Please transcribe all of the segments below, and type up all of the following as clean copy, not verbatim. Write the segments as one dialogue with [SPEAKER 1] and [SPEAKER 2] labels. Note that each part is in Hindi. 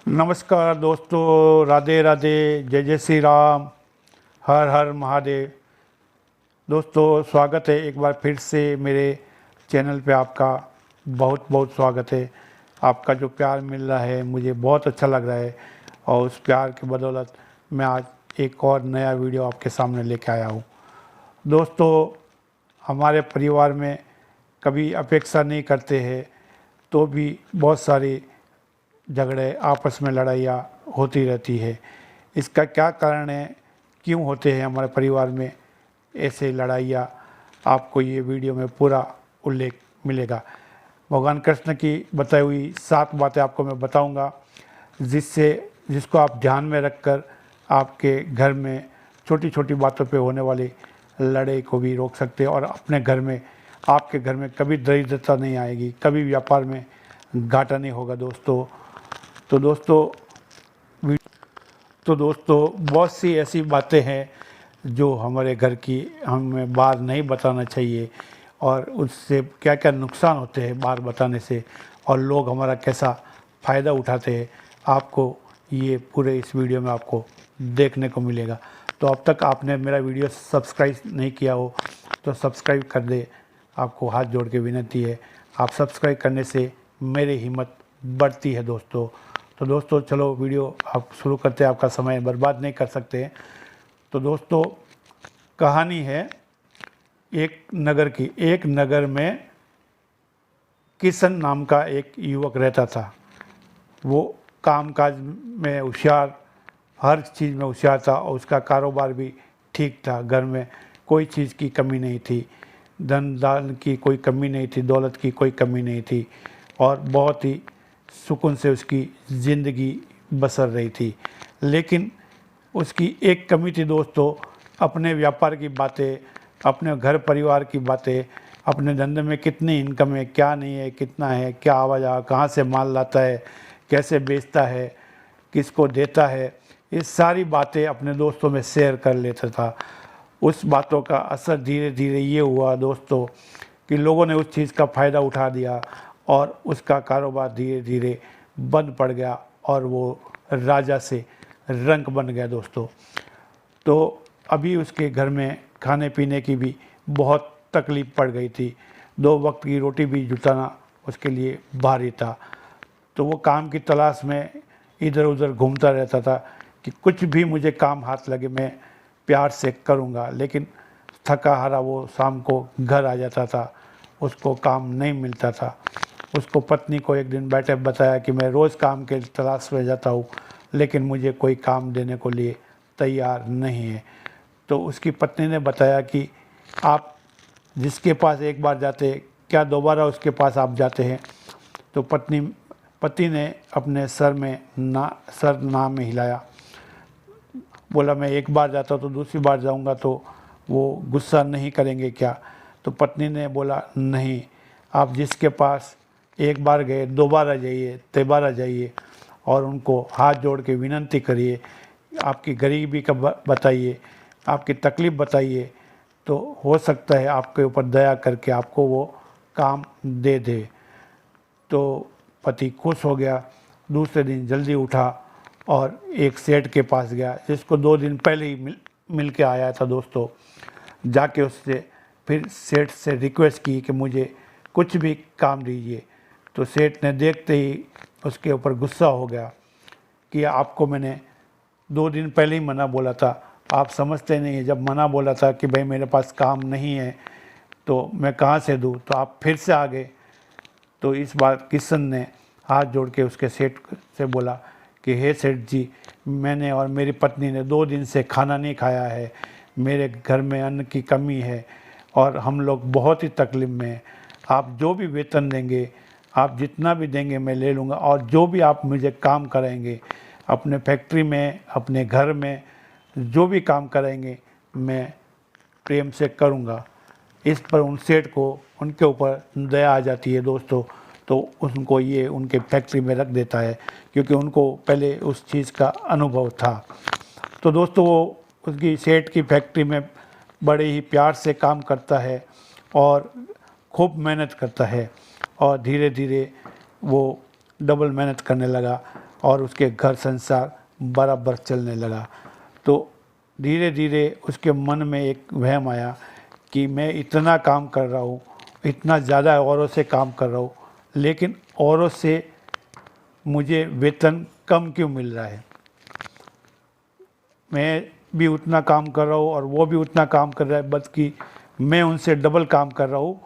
[SPEAKER 1] नमस्कार दोस्तों, राधे राधे, जय जय श्री राम, हर हर महादेव। दोस्तों, स्वागत है एक बार फिर से मेरे चैनल पे। आपका बहुत बहुत स्वागत है। आपका जो प्यार मिल रहा है मुझे बहुत अच्छा लग रहा है और उस प्यार की बदौलत मैं आज एक और नया वीडियो आपके सामने लेके आया हूँ। दोस्तों, हमारे परिवार में कभी अपेक्षा नहीं करते हैं तो भी बहुत सारी झगड़े, आपस में लड़ाइयाँ होती रहती है। इसका क्या कारण है, क्यों होते हैं हमारे परिवार में ऐसे लड़ाइयाँ, आपको ये वीडियो में पूरा उल्लेख मिलेगा। भगवान कृष्ण की बताई हुई 7 बातें आपको मैं बताऊंगा, जिसको आप ध्यान में रखकर आपके घर में छोटी छोटी बातों पे होने वाली लड़ाई को भी रोक सकते हैं और अपने घर में, आपके घर में कभी दरिद्रता नहीं आएगी, कभी व्यापार में घाटा नहीं होगा दोस्तों। तो दोस्तों बहुत सी ऐसी बातें हैं जो हमारे घर की हमें बाहर नहीं बताना चाहिए और उससे क्या क्या नुकसान होते हैं बाहर बताने से, और लोग हमारा कैसा फ़ायदा उठाते हैं, आपको ये पूरे इस वीडियो में आपको देखने को मिलेगा। तो अब तक आपने मेरा वीडियो सब्सक्राइब नहीं किया हो तो सब्सक्राइब कर दे, आपको हाथ जोड़ के विनती है। आप सब्सक्राइब करने से मेरी हिम्मत बढ़ती है दोस्तों। तो दोस्तों चलो वीडियो आप शुरू करते हैं, आपका समय बर्बाद नहीं कर सकते हैं। तो दोस्तों, कहानी है एक नगर की। एक नगर में किशन नाम का एक युवक रहता था। वो कामकाज में होशियार, हर चीज़ में होशियार था और उसका कारोबार भी ठीक था। घर में कोई चीज़ की कमी नहीं थी, धन दान की कोई कमी नहीं थी, दौलत की कोई कमी नहीं थी और बहुत ही सुकून से उसकी ज़िंदगी बसर रही थी। लेकिन उसकी एक कमी थी दोस्तों, अपने व्यापार की बातें, अपने घर परिवार की बातें, अपने धंधे में कितनी इनकम है, क्या नहीं है, कितना है, क्या आवाजा, कहाँ से माल लाता है, कैसे बेचता है, किसको देता है, ये सारी बातें अपने दोस्तों में शेयर कर लेता था। उस बातों का असर धीरे धीरे ये हुआ दोस्तों कि लोगों ने उस चीज़ का फ़ायदा उठा दिया और उसका कारोबार धीरे धीरे बंद पड़ गया और वो राजा से रंक बन गया दोस्तों। तो अभी उसके घर में खाने पीने की भी बहुत तकलीफ़ पड़ गई थी। 2 वक्त की रोटी भी जुटाना उसके लिए भारी था। तो वो काम की तलाश में इधर उधर घूमता रहता था कि कुछ भी मुझे काम हाथ लगे मैं प्यार से करूँगा। लेकिन थका हारा वो शाम को घर आ जाता था, उसको काम नहीं मिलता था। उसको पत्नी को एक दिन बैठे बताया कि मैं रोज़ काम के तलाश में जाता हूँ लेकिन मुझे कोई काम देने को लिए तैयार नहीं है। तो उसकी पत्नी ने बताया कि आप जिसके पास एक बार जाते क्या दोबारा उसके पास आप जाते हैं? तो पति ने अपने सर में हिलाया, बोला मैं एक बार जाता तो दूसरी बार जाऊंगा तो वो गुस्सा नहीं करेंगे क्या? तो पत्नी ने बोला नहीं, आप जिसके पास एक बार गए दोबारा जाइए, तिबारा जाइए और उनको हाथ जोड़ के विनती करिए, आपकी गरीबी का बताइए, आपकी तकलीफ़ बताइए, तो हो सकता है आपके ऊपर दया करके आपको वो काम दे दे। तो पति खुश हो गया। दूसरे दिन जल्दी उठा और एक सेठ के पास गया जिसको 2 दिन पहले ही मिल के आया था दोस्तों। जाके उससे फिर सेठ से रिक्वेस्ट की कि मुझे कुछ भी काम दीजिए। तो सेठ ने देखते ही उसके ऊपर गुस्सा हो गया कि आपको मैंने 2 दिन पहले ही मना बोला था, आप समझते नहीं है। जब मना बोला था कि भाई मेरे पास काम नहीं है तो मैं कहाँ से दूँ, तो आप फिर से आ गए। तो इस बार किशन ने हाथ जोड़ के उसके सेठ से बोला कि हे सेठ जी, मैंने और मेरी पत्नी ने 2 दिन से खाना नहीं खाया है, मेरे घर में अन्न की कमी है और हम लोग बहुत ही तकलीफ़ में हैं। आप जो भी वेतन देंगे, आप जितना भी देंगे मैं ले लूँगा और जो भी आप मुझे काम कराएंगे अपने फैक्ट्री में, अपने घर में जो भी काम कराएंगे मैं प्रेम से करूँगा। इस पर उन सेठ को उनके ऊपर दया आ जाती है दोस्तों। तो उनको ये उनके फैक्ट्री में रख देता है क्योंकि उनको पहले उस चीज़ का अनुभव था। तो दोस्तों वो उसकी सेठ की फैक्ट्री में बड़े ही प्यार से काम करता है और खूब मेहनत करता है और धीरे धीरे वो डबल मेहनत करने लगा और उसके घर संसार बराबर चलने लगा। तो धीरे धीरे उसके मन में एक वहम आया कि मैं इतना काम कर रहा हूँ, इतना ज़्यादा औरों से काम कर रहा हूँ, लेकिन औरों से मुझे वेतन कम क्यों मिल रहा है। मैं भी उतना काम कर रहा हूँ और वो भी उतना काम कर रहा है, बल्कि मैं उनसे डबल काम कर रहा हूँ,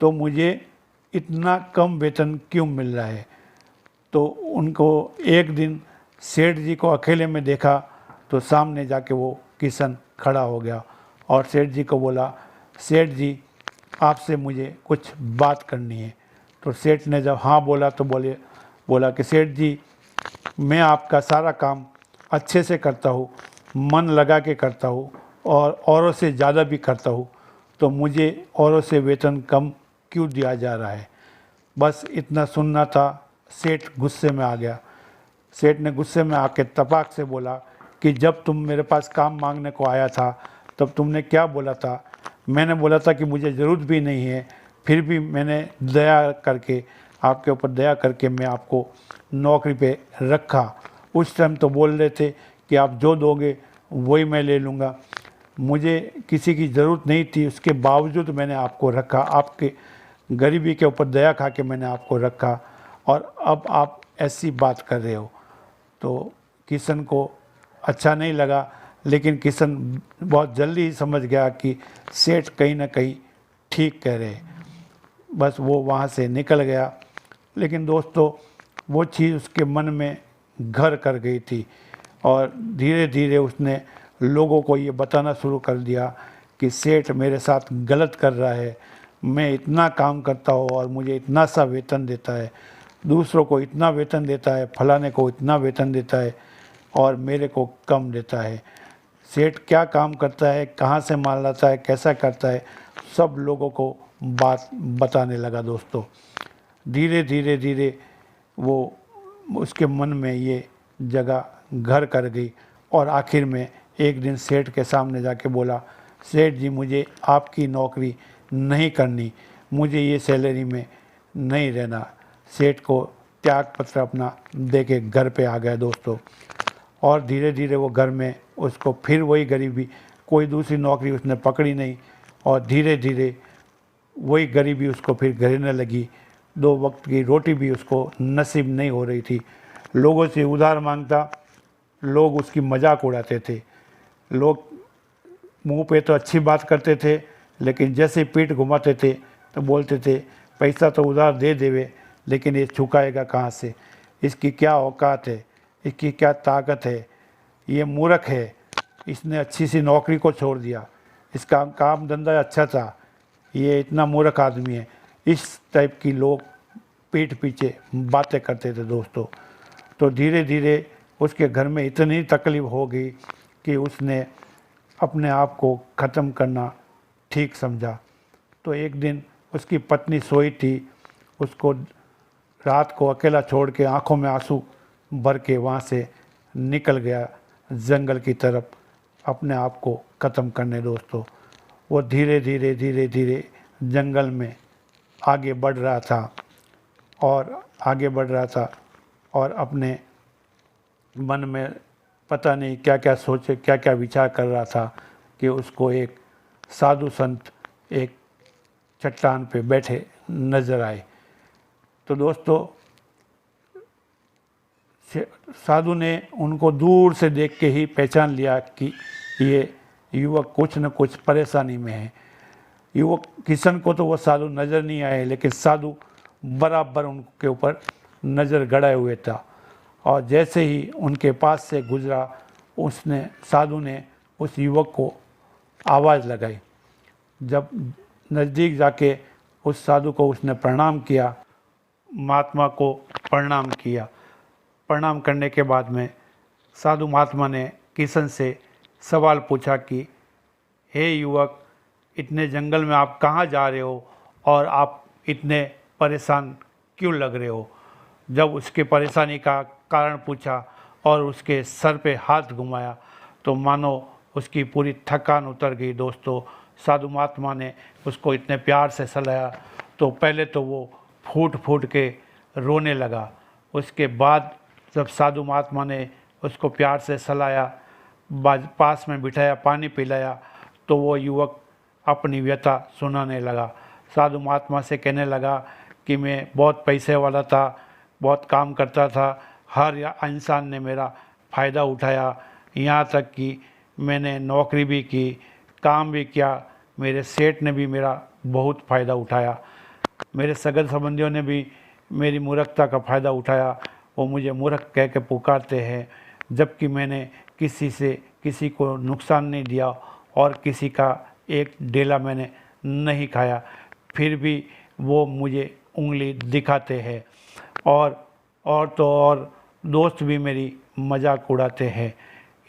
[SPEAKER 1] तो मुझे इतना कम वेतन क्यों मिल रहा है। तो उनको एक दिन सेठ जी को अकेले में देखा तो सामने जाके वो किशन खड़ा हो गया और सेठ जी को बोला, सेठ जी आपसे मुझे कुछ बात करनी है। तो सेठ ने जब हाँ बोला तो बोला कि सेठ जी मैं आपका सारा काम अच्छे से करता हूँ, मन लगा के करता हूँ और औरों से ज़्यादा भी करता हूँ, तो मुझे औरों से वेतन कम क्यों दिया जा रहा है। बस इतना सुनना था। सेठ गुस्से में आ गया। सेठ ने गुस्से में आके तपाक से बोला कि जब तुम मेरे पास काम मांगने को आया था तब तुमने क्या बोला था। मैंने बोला था कि मुझे ज़रूरत भी नहीं है, फिर भी मैंने दया करके आपके ऊपर दया करके मैं आपको नौकरी पे रखा। उस टाइम तो बोल रहे थे कि आप जो दोगे वही मैं ले लूँगा। मुझे किसी की ज़रूरत नहीं थी, उसके बावजूद मैंने आपको रखा, आपके गरीबी के ऊपर दया खा के मैंने आपको रखा, और अब आप ऐसी बात कर रहे हो। तो किशन को अच्छा नहीं लगा, लेकिन किशन बहुत जल्दी ही समझ गया कि सेठ कहीं ना कहीं ठीक कह रहे। बस वो वहाँ से निकल गया। लेकिन दोस्तों वो चीज़ उसके मन में घर कर गई थी और धीरे धीरे उसने लोगों को ये बताना शुरू कर दिया कि सेठ मेरे साथ गलत कर रहा है। मैं इतना काम करता हूँ और मुझे इतना सा वेतन देता है, दूसरों को इतना वेतन देता है, फलाने को इतना वेतन देता है और मेरे को कम देता है। सेठ क्या काम करता है, कहाँ से माल लाता है, कैसा करता है, सब लोगों को बात बताने लगा। दोस्तों धीरे धीरे धीरे वो उसके मन में ये जगह घर कर गई और आखिर में एक दिन सेठ के सामने जाके बोला, सेठ जी मुझे आपकी नौकरी नहीं करनी, मुझे ये सैलरी में नहीं रहना। सेठ को त्याग पत्र अपना दे के घर पे आ गया दोस्तों। और धीरे धीरे वो घर में उसको फिर वही गरीबी, कोई दूसरी नौकरी उसने पकड़ी नहीं और धीरे धीरे वही गरीबी उसको फिर घेरने लगी। दो वक्त की रोटी भी उसको नसीब नहीं हो रही थी। लोगों से उधार मांगता, लोग उसकी मजाक उड़ाते थे। लोग मुंह पे तो अच्छी बात करते थे, लेकिन जैसे पीठ घुमाते थे तो बोलते थे पैसा तो उधार दे देवे, लेकिन ये चुकाएगा कहाँ से, इसकी क्या औकात है, इसकी क्या ताकत है, ये मूर्ख है, इसने अच्छी सी नौकरी को छोड़ दिया, इसका काम धंधा अच्छा था, ये इतना मूर्ख आदमी है। इस टाइप की लोग पीठ पीछे बातें करते थे दोस्तों। तो धीरे धीरे उसके घर में इतनी तकलीफ़ हो गई कि उसने अपने आप को ख़त्म करना ठीक समझा। तो एक दिन उसकी पत्नी सोई थी, उसको रात को अकेला छोड़ के आंखों में आंसू भर के वहाँ से निकल गया जंगल की तरफ अपने आप को ख़त्म करने। दोस्तों वो धीरे धीरे धीरे धीरे जंगल में आगे बढ़ रहा था और आगे बढ़ रहा था और अपने मन में पता नहीं क्या क्या सोचे, क्या क्या विचार कर रहा था कि उसको एक साधु संत एक चट्टान पे बैठे नजर आए। तो दोस्तों साधु ने उनको दूर से देख के ही पहचान लिया कि ये युवक कुछ न कुछ परेशानी में है। युवक किशन को तो वो साधु नज़र नहीं आए, लेकिन साधु बराबर उनके ऊपर नज़र गड़ाए हुए था। और जैसे ही उनके पास से गुजरा, उसने साधु ने उस युवक को आवाज़ लगाई। जब नज़दीक जाके उस साधु को उसने प्रणाम किया, महात्मा को प्रणाम किया। प्रणाम करने के बाद में साधु महात्मा ने किशन से सवाल पूछा कि हे युवक, इतने जंगल में आप कहाँ जा रहे हो और आप इतने परेशान क्यों लग रहे हो। जब उसके परेशानी का कारण पूछा और उसके सर पे हाथ घुमाया तो मानो उसकी पूरी थकान उतर गई। दोस्तों साधु महात्मा ने उसको इतने प्यार से सलाया तो पहले तो वो फूट फूट के रोने लगा। उसके बाद जब साधु महात्मा ने उसको प्यार से सहलाया, पास में बिठाया, पानी पिलाया, तो वो युवक अपनी व्यथा सुनाने लगा। साधु महात्मा से कहने लगा कि मैं बहुत पैसे वाला था, बहुत काम करता था, हर इंसान ने मेरा फ़ायदा उठाया, यहाँ तक कि मैंने नौकरी भी की, काम भी किया, मेरे सेठ ने भी मेरा बहुत फ़ायदा उठाया, मेरे सगे संबंधियों ने भी मेरी मूर्खता का फ़ायदा उठाया। वो मुझे मूर्ख कह के पुकारते हैं, जबकि मैंने किसी को नुकसान नहीं दिया और किसी का एक डेला मैंने नहीं खाया, फिर भी वो मुझे उंगली दिखाते हैं। और तो और दोस्त भी मेरी मजाक उड़ाते हैं।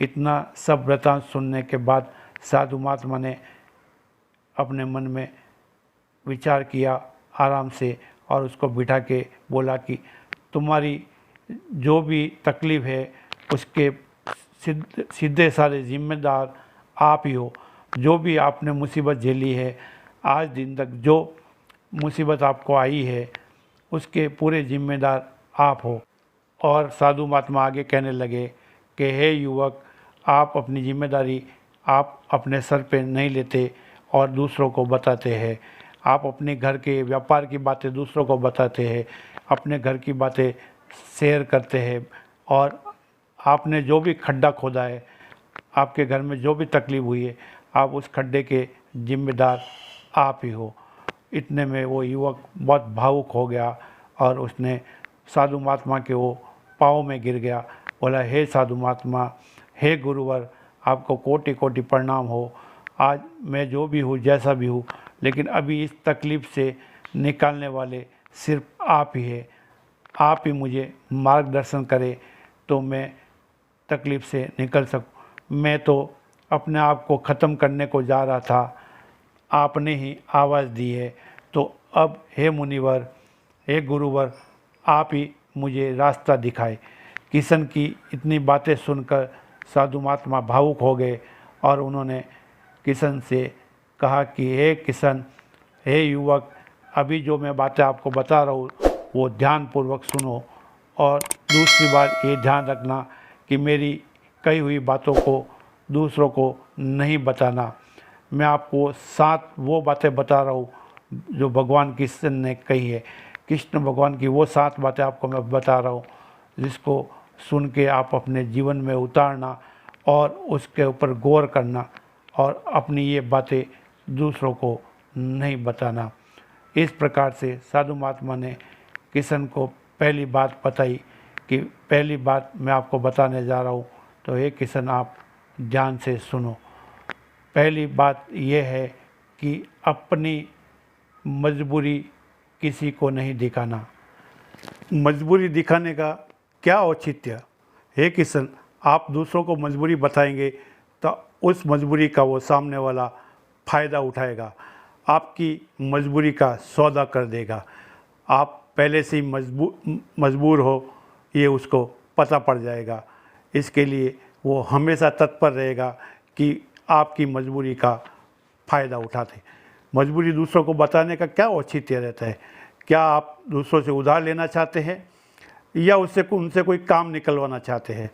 [SPEAKER 1] इतना सब वृतांत सुनने के बाद साधु महात्मा ने अपने मन में विचार किया आराम से और उसको बिठा के बोला कि तुम्हारी जो भी तकलीफ़ है उसके सीधे सारे जिम्मेदार आप ही हो। जो भी आपने मुसीबत झेली है, आज दिन तक जो मुसीबत आपको आई है, उसके पूरे जिम्मेदार आप हो। और साधु महात्मा आगे कहने लगे कि हे युवक, आप अपनी जिम्मेदारी आप अपने सर पे नहीं लेते और दूसरों को बताते हैं। आप अपने घर के व्यापार की बातें दूसरों को बताते हैं, अपने घर की बातें शेयर करते हैं, और आपने जो भी खड्डा खोदा है, आपके घर में जो भी तकलीफ़ हुई है, आप उस खड्डे के जिम्मेदार आप ही हो। इतने में वो युवक बहुत भावुक हो गया और उसने साधु महात्मा के वो पाँव में गिर गया। बोला, हे साधु महात्मा, हे गुरुवर, आपको कोटि कोटि प्रणाम हो। आज मैं जो भी हूँ, जैसा भी हूँ, लेकिन अभी इस तकलीफ़ से निकालने वाले सिर्फ आप ही है। आप ही मुझे मार्गदर्शन करें तो मैं तकलीफ़ से निकल सकूं। मैं तो अपने आप को ख़त्म करने को जा रहा था, आपने ही आवाज़ दी है, तो अब हे मुनिवर, हे गुरुवर, आप ही मुझे रास्ता दिखाए। किशन की इतनी बातें सुनकर साधु महात्मा भावुक हो गए और उन्होंने किशन से कहा कि हे किशन, हे युवक, अभी जो मैं बातें आपको बता रहा हूँ वो ध्यानपूर्वक सुनो, और दूसरी बात ये ध्यान रखना कि मेरी कही हुई बातों को दूसरों को नहीं बताना। मैं आपको 7 वो बातें बता रहा हूँ जो भगवान कृष्ण ने कही है। कृष्ण भगवान की वो 7 बातें आपको मैं बता रहा हूँ, जिसको सुन के आप अपने जीवन में उतारना और उसके ऊपर गौर करना और अपनी ये बातें दूसरों को नहीं बताना। इस प्रकार से साधु महात्मा ने किशन को पहली बात बताई कि पहली बात मैं आपको बताने जा रहा हूँ, तो हे किशन, आप ध्यान से सुनो। पहली बात यह है कि अपनी मजबूरी किसी को नहीं दिखाना। मजबूरी दिखाने का क्या औचित्य? हे किशन, आप दूसरों को मजबूरी बताएंगे तो उस मजबूरी का वो सामने वाला फ़ायदा उठाएगा, आपकी मजबूरी का सौदा कर देगा। आप पहले से ही मजबूर हो, ये उसको पता पड़ जाएगा। इसके लिए वो हमेशा तत्पर रहेगा कि आपकी मजबूरी का फ़ायदा उठाते। मजबूरी दूसरों को बताने का क्या औचित्य रहता है? क्या आप दूसरों से उधार लेना चाहते हैं या उनसे कोई काम निकलवाना चाहते हैं?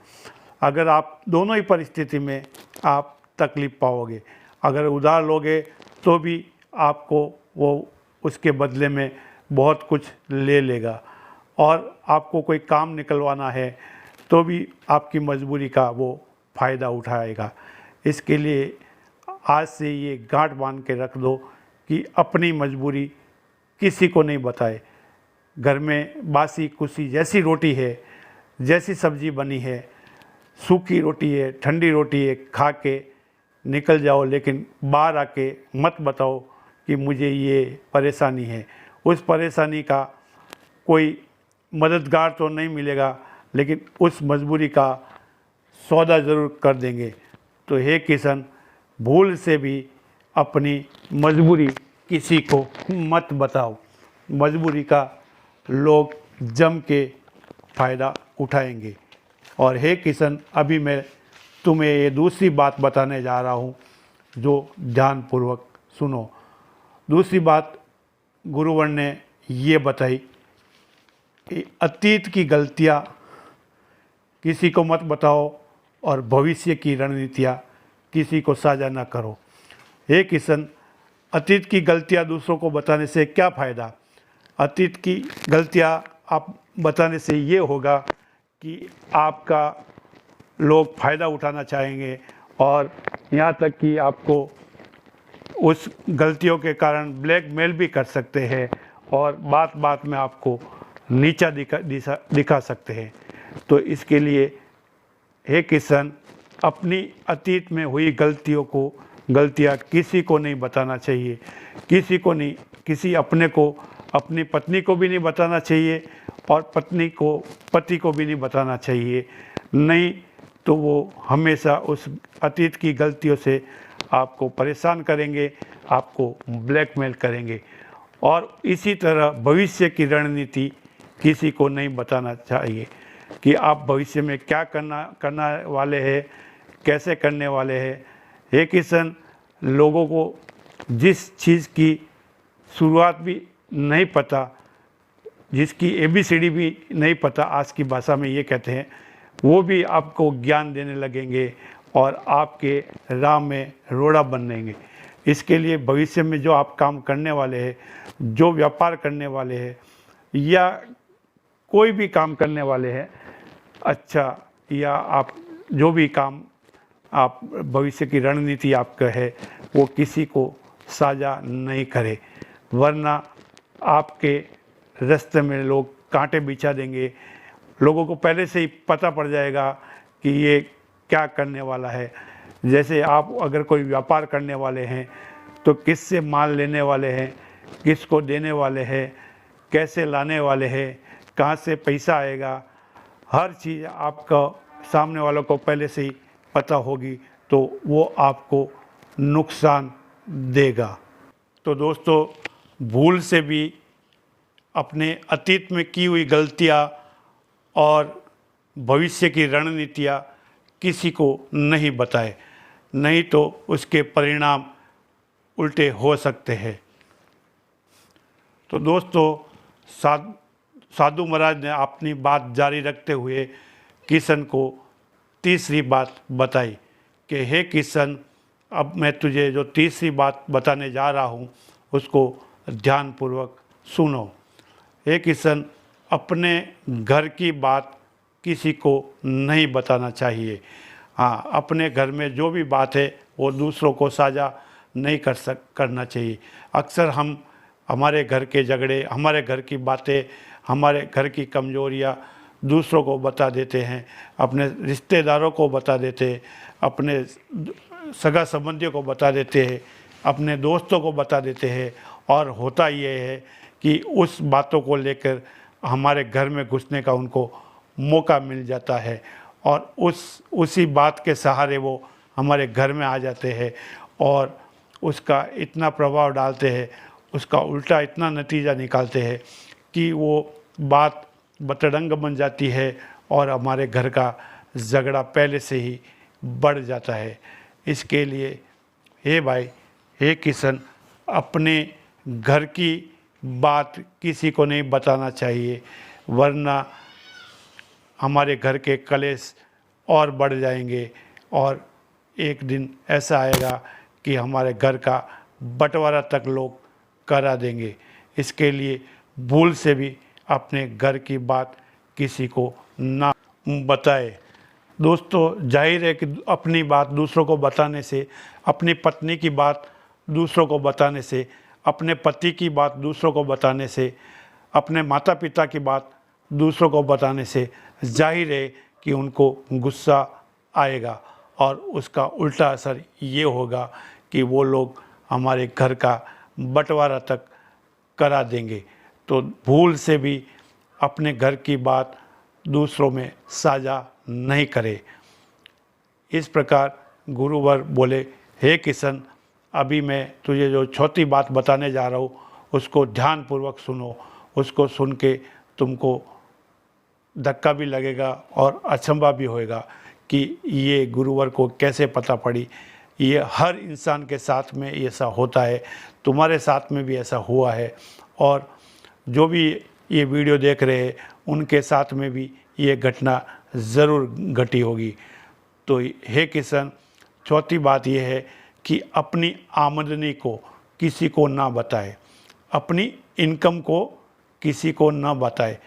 [SPEAKER 1] अगर आप दोनों ही परिस्थिति में आप तकलीफ़ पाओगे। अगर उधार लोगे तो भी आपको वो उसके बदले में बहुत कुछ ले लेगा, और आपको कोई काम निकलवाना है तो भी आपकी मजबूरी का वो फ़ायदा उठाएगा। इसके लिए आज से ये गांठ बांध के रख दो कि अपनी मजबूरी किसी को नहीं बताए। घर में बासी कुसी जैसी रोटी है, जैसी सब्जी बनी है, सूखी रोटी है, ठंडी रोटी है, खा के निकल जाओ, लेकिन बाहर आके मत बताओ कि मुझे ये परेशानी है। उस परेशानी का कोई मददगार तो नहीं मिलेगा, लेकिन उस मजबूरी का सौदा ज़रूर कर देंगे। तो हे किशन, भूल से भी अपनी मजबूरी किसी को मत बताओ। मजबूरी का लोग जम के फ़ायदा उठाएंगे। और हे किशन, अभी मैं तुम्हें ये दूसरी बात बताने जा रहा हूँ, जो ध्यानपूर्वक सुनो। दूसरी बात गुरुवर ने ये बताई कि अतीत की गलतियाँ किसी को मत बताओ और भविष्य की रणनीतियाँ किसी को साझा न करो। हे किशन, अतीत की गलतियाँ दूसरों को बताने से क्या फ़ायदा? अतीत की गलतियाँ आप बताने से ये होगा कि आपका लोग फ़ायदा उठाना चाहेंगे और यहाँ तक कि आपको उस गलतियों के कारण ब्लैकमेल भी कर सकते हैं और बात बात में आपको नीचा दिखा सकते हैं। तो इसके लिए हे किशन, अपनी अतीत में हुई गलतियाँ किसी को नहीं बताना चाहिए, किसी को नहीं, किसी अपने को, अपनी पत्नी को भी नहीं बताना चाहिए और पत्नी को पति को भी नहीं बताना चाहिए। नहीं तो वो हमेशा उस अतीत की गलतियों से आपको परेशान करेंगे, आपको ब्लैकमेल करेंगे। और इसी तरह भविष्य की रणनीति किसी को नहीं बताना चाहिए कि आप भविष्य में क्या करना वाले हैं, कैसे करने वाले हैं। हे किशन, लोगों को जिस चीज़ की शुरुआत भी नहीं पता, जिसकी ABCD भी नहीं पता, आज की भाषा में ये कहते हैं, वो भी आपको ज्ञान देने लगेंगे और आपके राह में रोड़ा बनेंगे। इसके लिए भविष्य में जो आप काम करने वाले हैं, जो व्यापार करने वाले हैं या कोई भी काम करने वाले हैं, अच्छा, या आप जो भी काम आप भविष्य की रणनीति आपका है, वो किसी को साझा नहीं करें, वरना आपके रास्ते में लोग कांटे बिछा देंगे। लोगों को पहले से ही पता पड़ जाएगा कि ये क्या करने वाला है। जैसे आप अगर कोई व्यापार करने वाले हैं तो किससे माल लेने वाले हैं, किसको देने वाले हैं, कैसे लाने वाले हैं, कहाँ से पैसा आएगा, हर चीज़ आपका सामने वालों को पहले से ही पता होगी, तो वो आपको नुकसान देगा। तो दोस्तों, भूल से भी अपने अतीत में की हुई गलतियाँ और भविष्य की रणनीतियाँ किसी को नहीं बताए, नहीं तो उसके परिणाम उल्टे हो सकते हैं। तो दोस्तों, साधु महाराज ने अपनी बात जारी रखते हुए किशन को तीसरी बात बताई कि हे किशन, अब मैं तुझे जो तीसरी बात बताने जा रहा हूँ उसको ध्यानपूर्वक सुनो। हे किशन, अपने घर की बात किसी को नहीं बताना चाहिए। हाँ, अपने घर में जो भी बात है वो दूसरों को साझा नहीं करना चाहिए। अक्सर हम हमारे घर के झगड़े, हमारे घर की बातें, हमारे घर की कमजोरियाँ दूसरों को बता देते हैं, अपने रिश्तेदारों को बता देते हैं, अपने सगा संबंधियों को बता देते हैं, अपने दोस्तों को बता देते हैं। और होता ये है कि उस बातों को लेकर हमारे घर में घुसने का उनको मौका मिल जाता है और उसी बात के सहारे वो हमारे घर में आ जाते हैं और उसका इतना प्रभाव डालते हैं, उसका उल्टा इतना नतीजा निकालते हैं कि वो बात बतरंग बन जाती है और हमारे घर का झगड़ा पहले से ही बढ़ जाता है। इसके लिए हे भाई, हे किशन, अपने घर की बात किसी को नहीं बताना चाहिए, वरना हमारे घर के कलेश और बढ़ जाएंगे और एक दिन ऐसा आएगा कि हमारे घर का बंटवारा तक लोग करा देंगे। इसके लिए भूल से भी अपने घर की बात किसी को ना बताए। दोस्तों, जाहिर है कि अपनी बात दूसरों को बताने से, अपनी पत्नी की बात दूसरों को बताने से, अपने पति की बात दूसरों को बताने से, अपने माता पिता की बात दूसरों को बताने से जाहिर है कि उनको गुस्सा आएगा और उसका उल्टा असर ये होगा कि वो लोग हमारे घर का बंटवारा तक करा देंगे। तो भूल से भी अपने घर की बात दूसरों में साझा नहीं करें। इस प्रकार गुरुवर बोले, हे किशन, अभी मैं तुझे जो चौथी बात बताने जा रहा हूँ उसको ध्यानपूर्वक सुनो। उसको सुन के तुमको धक्का भी लगेगा और अचंभा भी होएगा कि ये गुरुवर को कैसे पता पड़ी। ये हर इंसान के साथ में ऐसा होता है, तुम्हारे साथ में भी ऐसा हुआ है और जो भी ये वीडियो देख रहे हैं उनके साथ में भी ये घटना ज़रूर घटी होगी। तो हे किशन, चौथी बात यह है कि अपनी आमदनी को किसी को ना बताए, अपनी इनकम को किसी को ना बताए।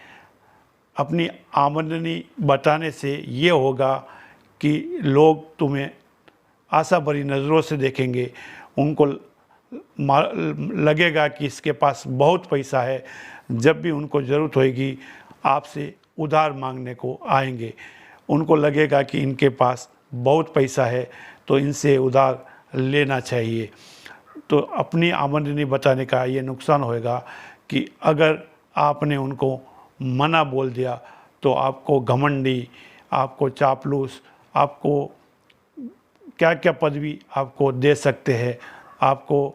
[SPEAKER 1] अपनी आमदनी बताने से ये होगा कि लोग तुम्हें आशा भरी नज़रों से देखेंगे, उनको लगेगा कि इसके पास बहुत पैसा है। जब भी उनको ज़रूरत होगी आपसे उधार मांगने को आएंगे, उनको लगेगा कि इनके पास बहुत पैसा है तो इनसे उधार लेना चाहिए। तो अपनी आमदनी बताने का ये नुकसान होएगा कि अगर आपने उनको मना बोल दिया तो आपको घमंडी, आपको चापलूस, आपको क्या क्या पदवी आपको दे सकते हैं, आपको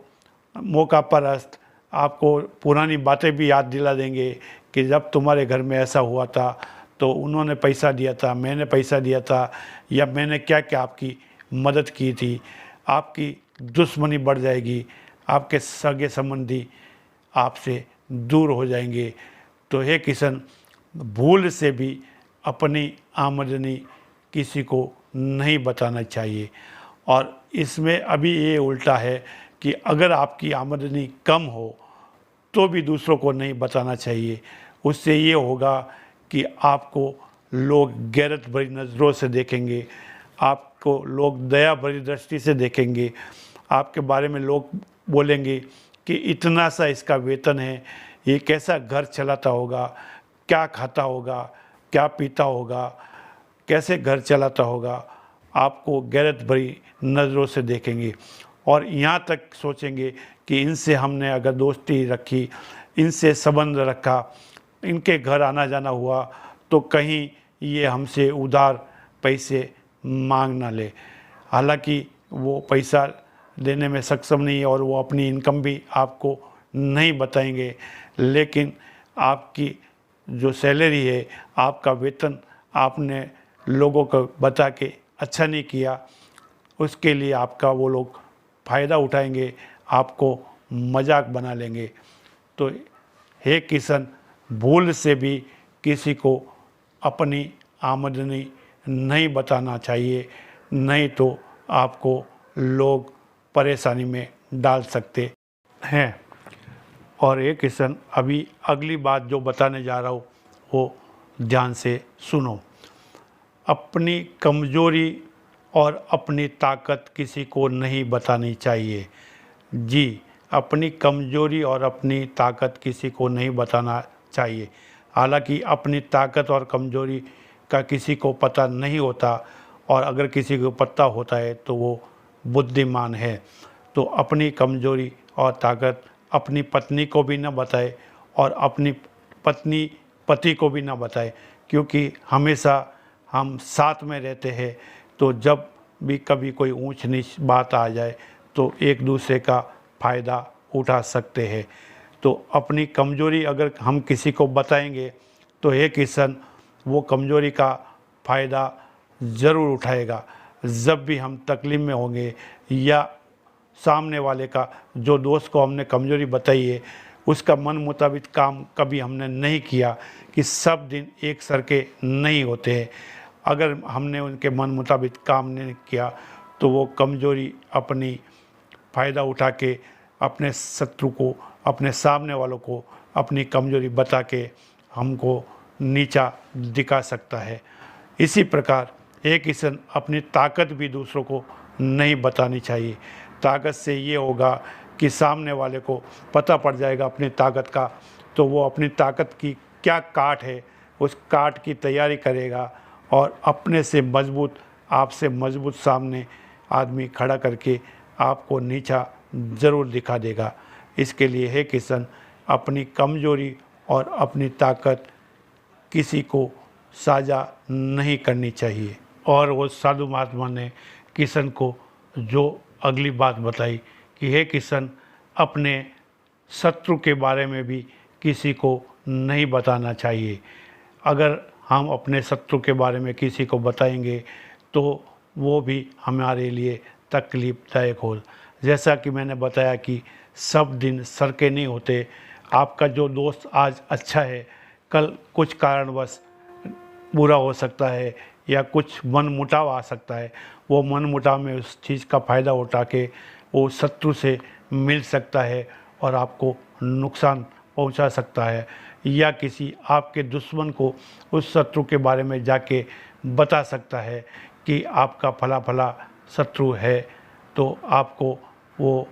[SPEAKER 1] मौका परस्त, आपको पुरानी बातें भी याद दिला देंगे कि जब तुम्हारे घर में ऐसा हुआ था तो उन्होंने पैसा दिया था, मैंने पैसा दिया था, या मैंने क्या क्या आपकी मदद की थी। आपकी दुश्मनी बढ़ जाएगी, आपके सगे संबंधी आपसे दूर हो जाएंगे। तो हे किशन, भूल से भी अपनी आमदनी किसी को नहीं बताना चाहिए। और इसमें अभी ये उल्टा है कि अगर आपकी आमदनी कम हो तो भी दूसरों को नहीं बताना चाहिए। उससे ये होगा कि आपको लोग गैरत भरी नज़रों से देखेंगे, आपको लोग दया भरी दृष्टि से देखेंगे, आपके बारे में लोग बोलेंगे कि इतना सा इसका वेतन है, ये कैसा घर चलाता होगा, क्या खाता होगा, क्या पीता होगा, कैसे घर चलाता होगा। आपको गैरत भरी नज़रों से देखेंगे और यहाँ तक सोचेंगे कि इनसे हमने अगर दोस्ती रखी, इनसे संबंध रखा, इनके घर आना जाना हुआ तो कहीं ये हमसे उधार पैसे मांग ना ले। हालांकि वो पैसा देने में सक्षम नहीं है और वो अपनी इनकम भी आपको नहीं बताएंगे, लेकिन आपकी जो सैलरी है, आपका वेतन आपने लोगों को बता के अच्छा नहीं किया, उसके लिए आपका वो लोग फ़ायदा उठाएंगे, आपको मजाक बना लेंगे। तो हे किशन, भूल से भी किसी को अपनी आमदनी नहीं बताना चाहिए, नहीं तो आपको लोग परेशानी में डाल सकते हैं। और ये किशन, अभी अगली बात जो बताने जा रहा हूँ वो ध्यान से सुनो। अपनी कमज़ोरी और अपनी ताकत किसी को नहीं बतानी चाहिए। जी, अपनी कमज़ोरी और अपनी ताकत किसी को नहीं बताना चाहिए। हालांकि अपनी ताकत और कमज़ोरी का किसी को पता नहीं होता, और अगर किसी को पता होता है तो वो बुद्धिमान है। तो अपनी कमज़ोरी और ताकत अपनी पत्नी को भी ना बताए और अपनी पत्नी पति को भी ना बताए, क्योंकि हमेशा हम साथ में रहते हैं। तो जब भी कभी कोई ऊंच नीच बात आ जाए तो एक दूसरे का फ़ायदा उठा सकते हैं। तो अपनी कमज़ोरी अगर हम किसी को बताएंगे तो हे किशन, वो कमज़ोरी का फ़ायदा ज़रूर उठाएगा। जब भी हम तकलीफ़ में होंगे या सामने वाले का, जो दोस्त को हमने कमज़ोरी बताई है, उसका मन मुताबिक काम कभी हमने नहीं किया, कि सब दिन एक सर के नहीं होते हैं। अगर हमने उनके मन मुताबिक काम नहीं किया तो वो कमज़ोरी अपनी फ़ायदा उठा के अपने शत्रु को, अपने सामने वालों को अपनी कमज़ोरी बता के हमको नीचा दिखा सकता है। इसी प्रकार एक किसान, अपनी ताकत भी दूसरों को नहीं बतानी चाहिए। ताकत से ये होगा कि सामने वाले को पता पड़ जाएगा अपनी ताकत का, तो वो अपनी ताकत की क्या काट है उस काट की तैयारी करेगा और अपने से मजबूत, आपसे मजबूत सामने आदमी खड़ा करके आपको नीचा ज़रूर दिखा देगा। इसके लिए हे किशन, अपनी कमज़ोरी और अपनी ताकत किसी को साझा नहीं करनी चाहिए। और वो साधु महात्मा ने किशन को जो अगली बात बताई कि हे किशन, अपने शत्रु के बारे में भी किसी को नहीं बताना चाहिए। अगर हम अपने शत्रु के बारे में किसी को बताएंगे तो वो भी हमारे लिए तकलीफ़दायक हो। जैसा कि मैंने बताया कि सब दिन सर के नहीं होते। आपका जो दोस्त आज अच्छा है, कल कुछ कारणवश बुरा हो सकता है या कुछ मनमुटाव आ सकता है। वो मनमुटाव में उस चीज़ का फ़ायदा उठा के वो शत्रु से मिल सकता है और आपको नुकसान पहुंचा सकता है, या किसी आपके दुश्मन को उस शत्रु के बारे में जाके बता सकता है कि आपका फला फला शत्रु है, तो आपको वो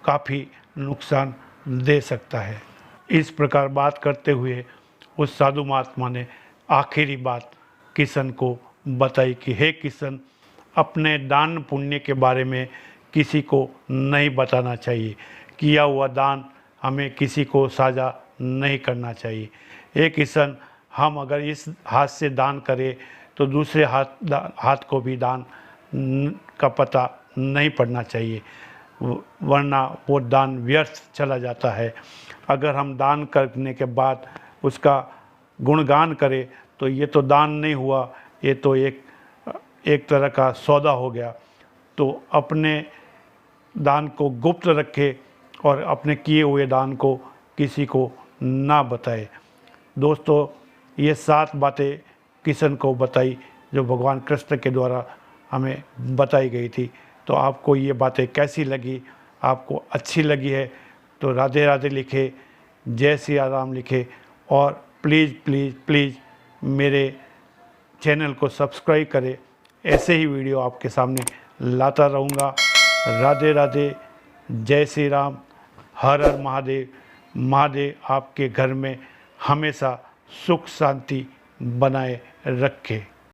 [SPEAKER 1] काफ़ी नुकसान दे सकता है। इस प्रकार बात करते हुए उस साधु महात्मा ने आखिरी बात किशन को बताई कि हे किशन, अपने दान पुण्य के बारे में किसी को नहीं बताना चाहिए। किया हुआ दान हमें किसी को साझा नहीं करना चाहिए। हे किशन, हम अगर इस हाथ से दान करें तो दूसरे हाथ को भी दान का पता नहीं पड़ना चाहिए, वरना वो दान व्यर्थ चला जाता है। अगर हम दान करने के बाद उसका गुणगान करें तो ये तो दान नहीं हुआ, ये तो एक तरह का सौदा हो गया। तो अपने दान को गुप्त रखे और अपने किए हुए दान को किसी को ना बताए। दोस्तों, ये 7 बातें किशन को बताई जो भगवान कृष्ण के द्वारा हमें बताई गई थी। तो आपको ये बातें कैसी लगी? आपको अच्छी लगी है तो राधे राधे लिखे, जय सिया राम लिखे, और प्लीज़ प्लीज़ प्लीज़ मेरे चैनल को सब्सक्राइब करें। ऐसे ही वीडियो आपके सामने लाता रहूँगा। राधे राधे, जय श्री राम, हर हर महादेव। महादेव आपके घर में हमेशा सुख शांति बनाए रखे।